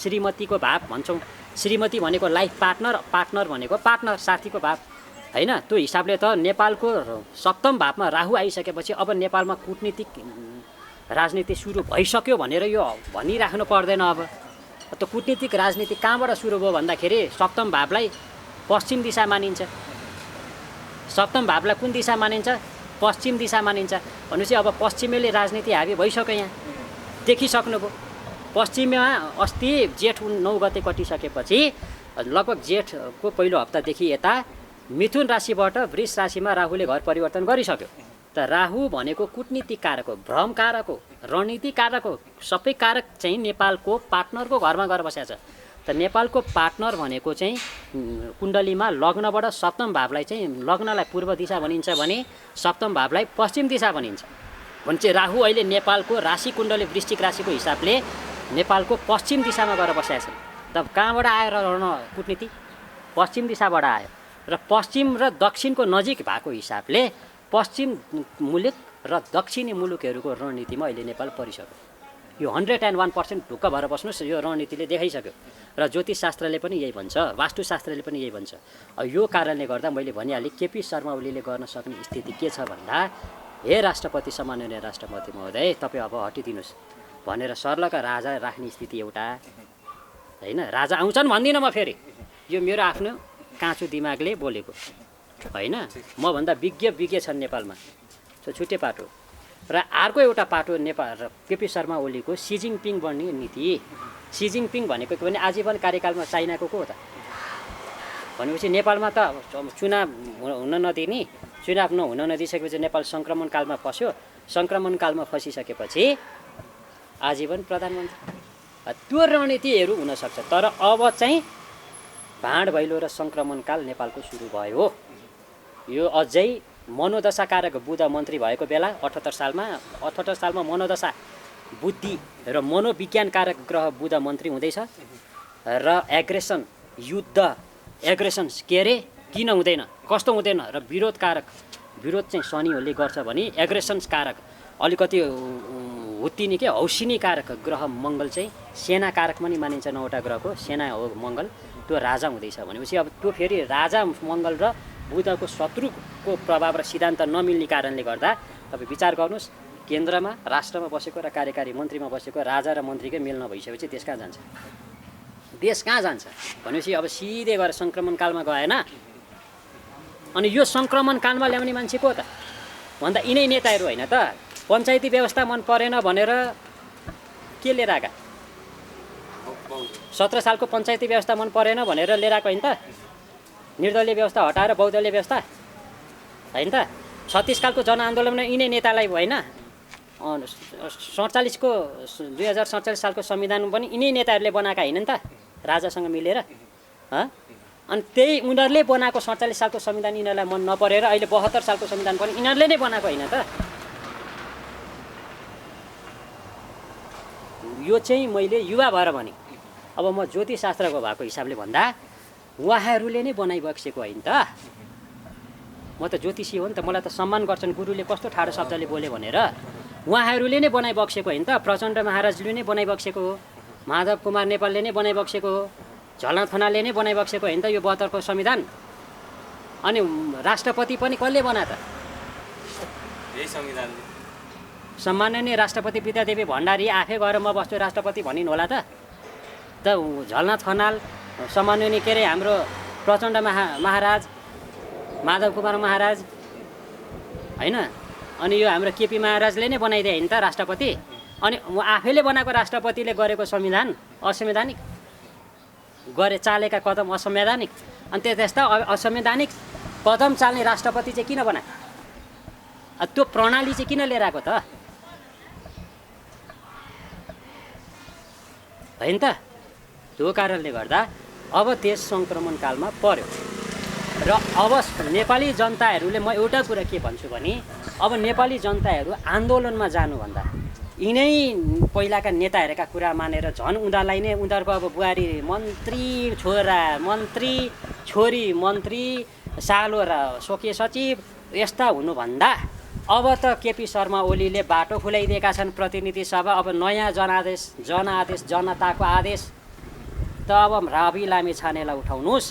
श्रीमतीको भाव भन्छौँ, श्रीमती भनेको लाइफ पार्टनर, पार्टनर भनेको पार्टनर, साथीको भाव होइन। त्यो हिसाबले त नेपालको सप्तम भावमा राहु आइसकेपछि अब नेपालमा कूटनीतिक राजनीति सुरु भइसक्यो भनेर यो भनिराख्नु पर्दैन। अब त कूटनीतिक राजनीति कहाँबाट सुरु भयो भन्दाखेरि सप्तम भावलाई पश्चिम दिशा मानिन्छ। सप्तम भावलाई कुन दिशा मानिन्छ? पश्चिम दिशा मानिन्छ। भनेपछि अब पश्चिमेली राजनीति हाबी भइसक्यो, यहाँ देखिसक्नुभयो। पश्चिममा अस्ति जेठ 9 गते कटिसकेपछि लगभग जेठको पहिलो हप्तादेखि यता मिथुन राशिबाट वृष राशिमा राहुले घर परिवर्तन गरिसक्यो। त राहु भनेको कूटनीतिक कारक हो, भ्रम कारक हो, रणनीति कारक हो, सबै कारक चाहिँ नेपालको पार्टनरको घरमा गएर बसेको छ। त नेपालको पार्टनर भनेको चाहिँ कुण्डलीमा लग्नबाट सप्तम भावलाई चाहिँ लग्नलाई पूर्व दिशा भनिन्छ भने सप्तम भावलाई पश्चिम दिशा भनिन्छ। भने चाहिँ राहु अहिले नेपालको राशि कुण्डली वृश्चिक राशिको हिसाबले नेपालको पश्चिम दिशामा गएर बसेको छ। त कहाँबाट आयो र कूटनीति? पश्चिम दिशाबाट आयो र पश्चिम र दक्षिणको नजिक भएको हिसाबले पश्चिम मुलुक र दक्षिणी मुलुकहरूको रणनीतिमा अहिले नेपाल परिसक्यो। यो 101% ढुक्क भएर बस्नुहोस्, यो रणनीतिले देखाइसक्यो र ज्योतिषशास्त्रले पनि यही भन्छ, वास्तुशास्त्रले पनि यही भन्छ। यो कारणले गर्दा मैले भनिहालेँ केपी शर्मा ओलीले गर्न सक्ने स्थिति के छ भन्दा, हे राष्ट्रपति, सम्माननीय राष्ट्रपति महोदय, तपाईँ अब हटिदिनुहोस् भनेर सर्लका राजा राख्ने स्थिति एउटा होइन। राजा आउँछन् भन्दिनँ म, फेरि यो मेरो आफ्नो काँचो दिमागले बोलेको होइन। मभन्दा विज्ञ छन् नेपालमा, त्यो छुट्टै पाटो। र अर्को एउटा पाटो नेपाल केपी शर्मा ओलीको सी जिनपिङ बन्ने नीति। सी जिनपिङ भनेको के भने आजीवन कार्यकालमा चाइनाको को हो त? भनेपछि नेपालमा त चुनाव हुन नदिने, चुनाव नहुन नदिइसकेपछि नेपाल सङ्क्रमण कालमा फस्यो। सङ्क्रमण कालमा फसिसकेपछि आजीवन प्रधानमन्त्री, त्यो रणनीतिहरू हुनसक्छ। तर अब चाहिँ भाँड भैलो र सङ्क्रमणकाल नेपालको सुरु भयो। यो अझै मनोदशाकारक बुध मन्त्री भएको बेला 78 सालमा मनोदशा, बुद्धि र मनोविज्ञानकारक ग्रह बुध मन्त्री हुँदैछ र एग्रेसन, युद्ध, एग्रेसन्स के अरे किन हुँदैन, कस्तो हुँदैन र विरोध चाहिँ शनिहरूले गर्छ भने एग्रेसन्स कारक अलिकति हुत्तिने के हौसिनी कारक ग्रह मङ्गल चाहिँ सेना कारक पनि मानिन्छ। 9वटा ग्रहको सेना हो मङ्गल, त्यो राजा हुँदैछ। भनेपछि अब त्यो फेरि राजा मङ्गल र बुधको शत्रुको प्रभाव र सिद्धान्त नमिल्ने कारणले गर्दा तपाईँ विचार गर्नुहोस्, केन्द्रमा राष्ट्रमा बसेको र कार्यकारी मन्त्रीमा बसेको राजा र मन्त्रीकै मेल नभइसकेपछि देश कहाँ जान्छ? देश कहाँ जान्छ? भनेपछि अब सिधै गएर सङ्क्रमणकालमा गएन। अनि यो सङ्क्रमणकालमा ल्याउने मान्छे को त भन्दा यिनै नेताहरू होइन त। पञ्चायती व्यवस्था मन परेन भनेर के लिएर आएका? 17 सालको पञ्चायती व्यवस्था मन परेन भनेर लिएर आएको होइन त? निर्दलीय व्यवस्था हटाएर बहुदलीय व्यवस्था होइन त? 36 सालको जनआन्दोलनमा यिनै नेतालाई होइन, 2047 सालको संविधान पनि यिनै नेताहरूले बनाएका होइन नि त, राजासँग मिलेर। अनि त्यही उनीहरूले बनाएको 47 सालको संविधान यिनीहरूलाई मन नपरेर अहिले 72 सालको संविधान पनि यिनीहरूले नै बनाएको होइन त? यो चाहिँ मैले युवा भएर भने, अब म ज्योतिषशास्त्रको भएको हिसाबले भन्दा उहाँहरूले नै बनाइबक्सेको होइन त। म त ज्योतिषी हो नि त, मलाई त सम्मान गर्छन् गुरुले कस्तो ठाडो शब्दले बोल्यो भनेर। उहाँहरूले नै बनाइबक्सेको होइन त, प्रचण्ड महाराजले नै बनाइबक्सेको हो, माधव कुमार नेपालले नै बनाइबक्सेको हो, झलनाथ खनालले नै बनाइबक्सेको होइन त यो 72 को संविधान। अनि राष्ट्रपति पनि कसले बना त? यही संविधानले। सम्माननीय राष्ट्रपति विद्यादेवी भण्डारी आफै गएर म बस्छु राष्ट्रपति भनिन् होला त? झलनाथ खनाल, सम्माननीय के अरे हाम्रो प्रचण्ड महाराज, माधव कुमार महाराज होइन, अनि यो हाम्रो केपी महाराजले नै बनाइदिए होइन त राष्ट्रपति। अनि आफैले बनाएको राष्ट्रपतिले गरेको संविधान असंवैधानिक, चालेका कदम असंवैधानिक। अनि त्यस्ता असंवैधानिक कदम चाल्ने राष्ट्रपति चाहिँ किन बनायो? त्यो प्रणाली चाहिँ किन लिएर आएको त? होइन त। त्यो कारणले गर्दा अब देश सङ्क्रमणकालमा पर्यो र अब नेपाली जनताहरूले म एउटा कुरा के भन्छु भने अब नेपाली जनताहरू आन्दोलनमा जानुभन्दा यिनै पहिलाका नेताहरूका कुरा मानेर झन् उनीहरूलाई नै उनीहरूको अब बुहारी मन्त्री छोरा मन्त्री छोरी मन्त्री सालो र स्वकीय सचिव यस्ता हुनुभन्दा अब त केपी शर्मा ओलीले बाटो खुलाइदिएका छन् प्रतिनिधि सभा। अब नयाँ जनादेश जनताको आदेश त अब रवि लामिछानेलाई उठाउनुहोस्।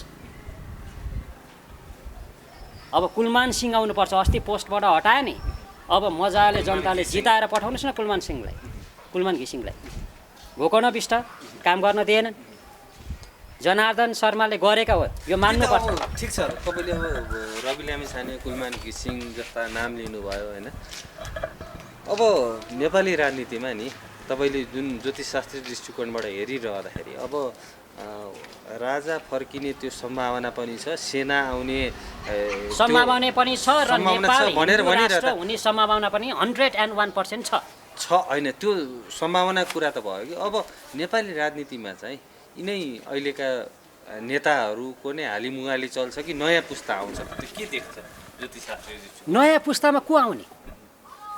अब कुलमान सिंह आउनुपर्छ। अस्ति पोस्टबाट हटायो नि, अब मजाले जनताले जिताएर पठाउनुहोस् न कुलमान घिसिङलाई। भोकन बिष्ट काम गर्न दिएनन्। जनार्दन शर्माले गरेका हो, यो मान्नुपर्छ। ठिक छ, तपाईँले अब रवि लामिछाने कुलमान घिसिङ जस्ता नाम लिनुभयो होइन। अब नेपाली राजनीतिमा नि तपाईँले जुन ज्योतिषशास्त्री दृष्टिकोणबाट हेरिरहँदाखेरि अब राजा फर्किने त्यो सम्भावना पनि छ, सेना आउने सम्भावना पनि छ र नेपाल राष्ट्र हुने सम्भावना पनि 101% छ होइन। त्यो सम्भावना कुरा त भयो कि अब नेपाली राजनीतिमा चाहिँ यिनै अहिलेका नेताहरूको नै हालिमुहाली चल्छ कि नयाँ पुस्ता आउँछ? त्यो के देख्छ ज्योतिषशास्त्री? नयाँ पुस्तामा को आउने?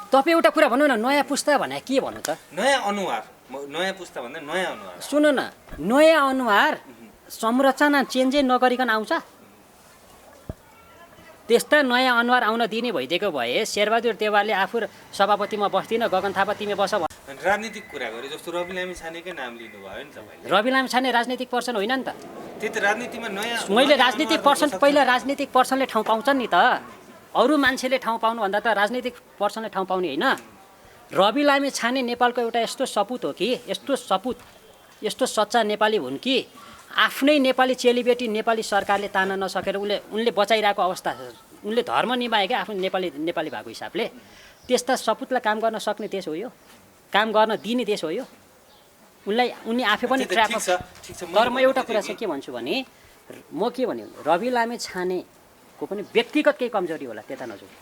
तपाईँ एउटा कुरा भन्नु न, नयाँ पुस्ता भने के भन्नु त? नयाँ अनुहार। नयाँ पुस्ता भन्दा नयाँ अनुहार। सुन्नु न, नयाँ अनुहार संरचना चेन्जै नगरिकन आउँछ? त्यस्ता नयाँ अनुहार आउन दिने भइदिएको भए शेरबहादुर देवालले आफू सभापतिमा बस्दिनँ, गगन थापा तिमी बस। राजनीतिक कुरा गरे जस्तो रवि लामिछानेकै नाम लिनुभयो नि तपाईँले। रवि लामिछाने राजनीतिक पर्सन होइन नि त। त्यही त राजनीतिमा नयाँ मैले राजनीतिक पर्सन पहिला राजनीतिक पर्सनले ठाउँ पाउँछन् नि त। अरू मान्छेले ठाउँ पाउनुभन्दा त राजनीतिक पर्सनले ठाउँ पाउने होइन। रवि लामिछाने नेपालको एउटा यस्तो सपुत हो कि यस्तो सच्चा नेपाली हुन् कि आफ्नै नेपाली चेलीबेटी नेपाली सरकारले तान्न नसकेर उनले बचाइरहेको अवस्था, उनले धर्म निभाए क्या आफ्नो नेपाली भएको हिसाबले। त्यस्ता सपुतलाई काम गर्न सक्ने देश हो यो, काम गर्न दिने देश हो यो। उनी आफै पनि ट्र्याकमा। तर म एउटा कुरा चाहिँ के भन्छु भने रवि लामिछानेको पनि व्यक्तिगत केही कमजोरी होला, त्यता नजाउँ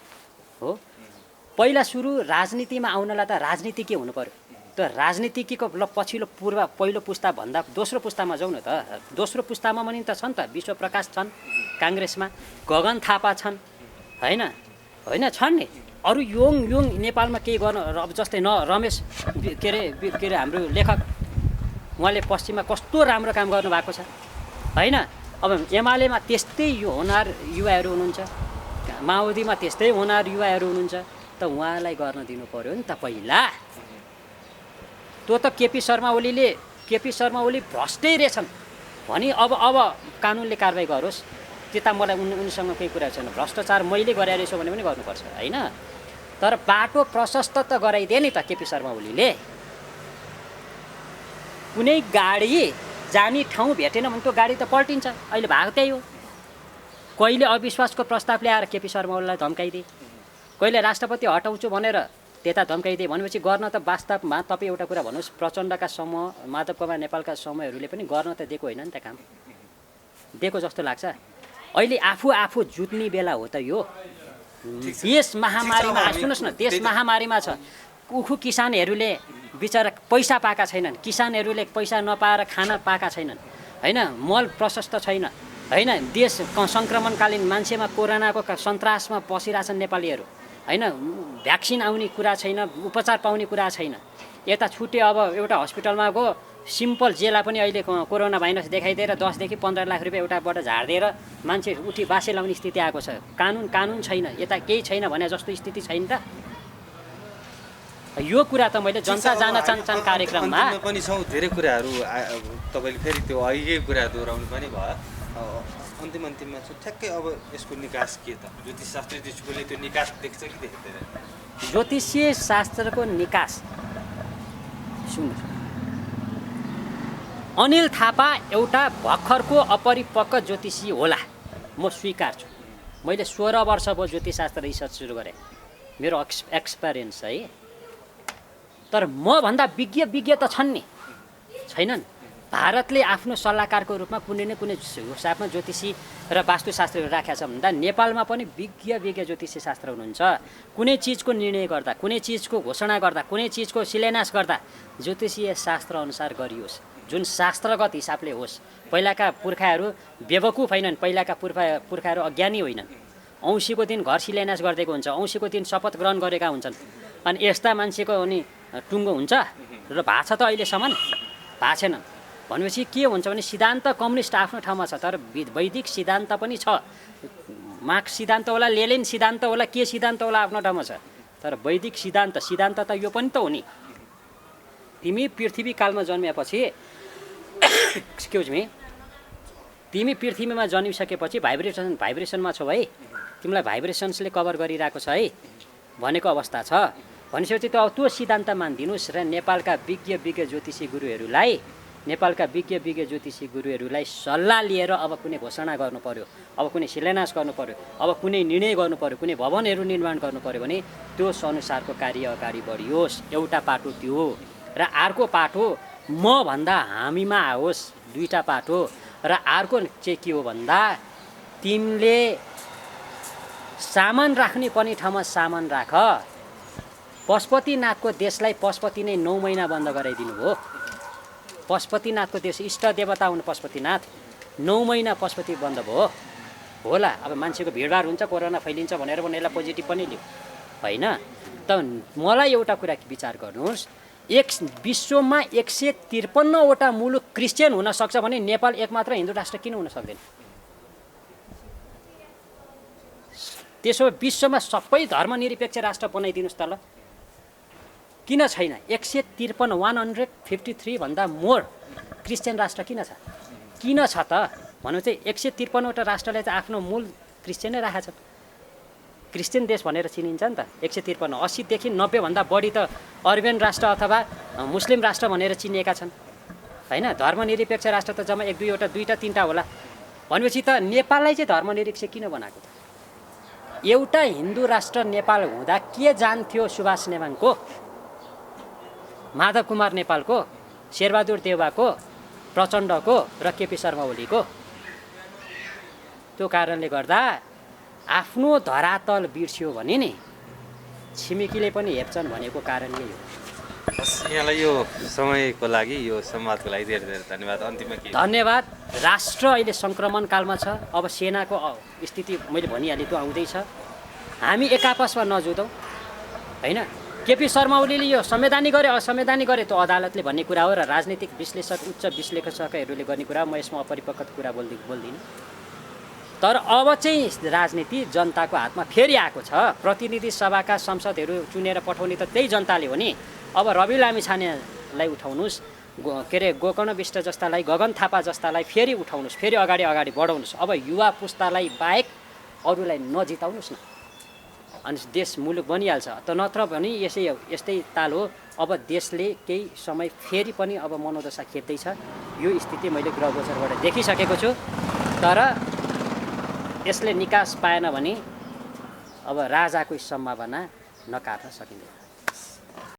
हो। पहिला सुरु राजनीतिमा आउनलाई त राजनीतिज्ञ हुनु पर्यो। त राजनीतिज्ञको पहिलो पुस्ता भन्दा दोस्रो पुस्तामा जाउँ न त। दोस्रो पुस्तामा पनि त छन् त, विश्वप्रकाश छन् काङ्ग्रेसमा, गगन थापा छन् होइन छन् नि। अरू योङ नेपालमा केही गर्न जस्तै रमेश के अरे हाम्रो लेखक, उहाँले पश्चिममा कस्तो राम्रो काम गर्नुभएको छ होइन। अब एमालेमा त्यस्तै होनार युवाहरू हुनुहुन्छ, माओवादीमा त्यस्तै होनार युवाहरू हुनुहुन्छ, त उहाँलाई गर्न दिनु पर्यो नि त पहिला। त्यो त केपी शर्मा ओली भ्रष्टै रहेछन् भने अब कानुनले कारवाही गरोस्। त्यता मलाई उनीसँग केही कुरा छैन। भ्रष्टाचार मैले गरे रहेछु भने पनि गर्नुपर्छ होइन। तर बाटो प्रशस्त त गराइदिए नि त केपी शर्मा ओलीले। कुनै गाडी जाने ठाउँ भेटेन भने त्यो गाडी त पल्टिन्छ। अहिले भएको त्यही हो। कहिले अविश्वासको प्रस्ताव ल्याएर केपी शर्मा ओलीलाई धम्काइदिए, कहिले राष्ट्रपति हटाउँछु भनेर त्यता धम्काइदिए। भनेपछि गर्न त वास्तवमा तपाईँ एउटा कुरा भन्नुहोस्, प्रचण्डका समूह, माधव कुमार नेपालका समूहहरूले पनि गर्न त दिएको होइन नि त, काम दिएको जस्तो लाग्छ। अहिले आफू जुत्ने बेला हो त यो। देश महामारीमा सुन्नुहोस् न, देश महामारीमा छ। उखु किसानहरूले बिचरा पैसा पाएका छैनन्, किसानहरूले पैसा नपाएर खाना पाएका छैनन् होइन। मल प्रशस्त छैन होइन। देश सङ्क्रमणकालीन मान्छेमा कोरोनाको सन्तासमा बसिरहेछन् नेपालीहरू होइन। भ्याक्सिन आउने कुरा छैन, उपचार पाउने कुरा छैन। यता छुट्टे अब एउटा हस्पिटलमा गयो, सिम्पल जेला पनि अहिले कोरोना भाइरस देखाइदिएर 10 देखि 15 लाख रुपियाँ एउटाबाट झारिदिएर मान्छे उठी बासे लाउने स्थिति आएको छ। कानुन छैन, यता केही छैन भने जस्तो स्थिति छैन त। यो कुरा त मैले जनता जान चाहन्छन् कार्यक्रममा पनि छौँ। धेरै कुराहरू तपाईँले फेरि त्यो अहिलेकै कुरा दोहोऱ्याउनु पनि भयो। अन्तिममा चाहिँ ठ्याक्कै अब यसको निकास के त? ज्योतिषशास्त्री दृष्टिकोणले त्यो निकास देख्छ कि देख्दैन? ज्योतिषीय शास्त्रको निकास सुन्नुहोस्, अनिल थापा एउटा भर्खरको अपरिपक्व ज्योतिषी होला, म स्वीकार्छु। मैले 16 वर्ष भयो ज्योतिषशास्त्र रिसर्च सुरु गरेँ, मेरो एक्सपिरियन्स है। तर मभन्दा विज्ञ त छन् नि, छैनन्? भारतले आफ्नो सल्लाहकारको रूपमा कुनै न कुनै हिसाबमा ज्योतिषी र वास्तुशास्त्रीहरू राखेका छ भन्दा नेपालमा पनि विज्ञ ज्योतिषी शास्त्र हुनुहुन्छ। कुनै चिजको निर्णय गर्दा, कुनै चिजको घोषणा गर्दा, कुनै चिजको शिलान्यास गर्दा ज्योतिषीय शास्त्र अनुसार गरियोस्। जुन शास्त्रगत हिसाबले होस्। पहिलाका पुर्खाहरू बेवकुफ होइनन्, पहिलाका पुर्खाहरू अज्ञानी होइनन्। औँसीको दिन घर शिलान्यास गरिदिएको हुन्छ, औँसीको दिन शपथ ग्रहण गरेका हुन्छन्। अनि यस्ता मान्छेको अनि टुङ्गो हुन्छ र भएको छ त अहिलेसम्म भएको छैन भनेपछि के हुन्छ भने सिद्धान्त कम्युनिस्ट आफ्नो ठाउँमा छ, तर वैदिक सिद्धान्त पनि छ। मार्क्स सिद्धान्त होला, लेनिन सिद्धान्त होला, के सिद्धान्त होला आफ्नो ठाउँमा छ, तर वैदिक सिद्धान्त त यो पनि त हो नि। तिमी पृथ्वी कालमा जन्मेपछि एक्सक्युज मी, तिमी पृथ्वीमा जन्मिसकेपछि भाइब्रेसनमा छौ है, तिमीलाई भाइब्रेसन्सले कभर गरिरहेको छ है भनेको अवस्था छ भनेपछि त त्यो सिद्धान्त मानिदिनुस् र नेपालका विज्ञ ज्योतिषी गुरुहरूलाई सल्लाह लिएर अब कुनै घोषणा गर्नु पर्यो, अब कुनै शिलान्यास गर्नु पर्यो, अब कुनै निर्णय गर्नु पर्यो, कुनै भवनहरू निर्माण गर्नु पर्यो भने त्यो अनुसारको कार्य अगाडि बढियोस्। एउटा पाटो त्यो हो र अर्को पाटो म भन्दा हामीमा आओस्, दुईटा पाटो। र अर्को चाहिँ के हो भन्दा तिमीले सामान राख्ने पर्ने ठाउँमा सामान राख। पशुपतिनाथको देशलाई पशुपति नै 9 महिना बन्द गराइदिनु भयो। पशुपतिनाथको देश इष्ट देवता हुनु पशुपतिनाथ, 9 महिना पशुपति बन्द भयो होला। अब मान्छेको भिडभाड हुन्छ, कोरोना फैलिन्छ भनेर यसलाई पोजिटिभ पनि लियो होइन। त मलाई एउटा कुरा विचार गर्नुहोस्, विश्वमा 153वटा मुलुक क्रिस्चियन हुन सक्छ भने नेपाल एकमात्र हिन्दू राष्ट्र किन हुन सक्दैन? त्यसो विश्वमा सबै धर्मनिरपेक्ष राष्ट्र बनाइदिनुहोस् त ल, किन छैन? 153 भन्दा मोर क्रिस्चियन राष्ट्र किन छ? किन छ त भन्नु चाहिँ 153वटा राष्ट्रले चाहिँ आफ्नो मूल क्रिस्चियनै राखेका छन्। क्रिस्चियन देश भनेर चिनिन्छ नि त 153, 80 देखि 90 भन्दा बढी त अरबियन राष्ट्र अथवा मुस्लिम राष्ट्र भनेर चिनिएका छन् होइन। धर्मनिरपेक्ष राष्ट्र त जम्मा 1, 2, 2, 3टा होला भनेपछि त नेपाललाई चाहिँ धर्मनिरपेक्ष किन बनाएको त? एउटा हिन्दू राष्ट्र नेपाल हुँदा के जान्थ्यो सुभाष नेवाङको, माधव कुमार नेपालको, शेरबहादुर देउवाको, प्रचण्डको र केपी शर्मा ओलीको? त्यो कारणले गर्दा आफ्नो धरातल बिर्स्यो भने नि छिमेकीले पनि हेप्छन् भनेको कारण यही हो। यहाँलाई यो समयको लागि, यो संवादको लागि धेरै धेरै धन्यवाद। अन्तिममा के? धन्यवाद। राष्ट्र अहिले सङ्क्रमण कालमा छ। अब सेनाको स्थिति मैले भनिहालेँ त्यो आउँदैछ। हामी एक आपसमा नजुधौँ होइन। केपी शर्मा ओलीले यो संवैधानिक गरे असंवैधानिक गरे त्यो अदालतले भन्ने कुरा हो र राजनीतिक विश्लेषक उच्च विश्लेषकहरूले गर्ने कुरा, म यसमा अपरिपक्व कुरा बोल्दिनँ। तर अब चाहिँ राजनीति जनताको हातमा फेरि आएको छ। प्रतिनिधि सभाका संसदहरू चुनेर पठाउने त त्यही जनताले हो नि। अब रवि लामिछानेलाई उठाउनुहोस्, के अरे गोकर्ण विष्ट जस्तालाई, गगन थापा जस्तालाई फेरि उठाउनुहोस्, फेरि अगाडि बढाउनुहोस्। अब युवा पुस्तालाई बाहेक अरूलाई नजिताउनुहोस् न, अनि देश मुलुक बनिहाल्छ। त नत्र भने यस्तै ताल हो। अब देशले केही समय फेरि पनि अब मनोदशा खेप्दैछ। यो स्थिति मैले ग्रहगोचरबाट देखिसकेको छु। तर यसले निकास पाएन भने अब राजाको सम्भावना नकाट्न सकिँदैन।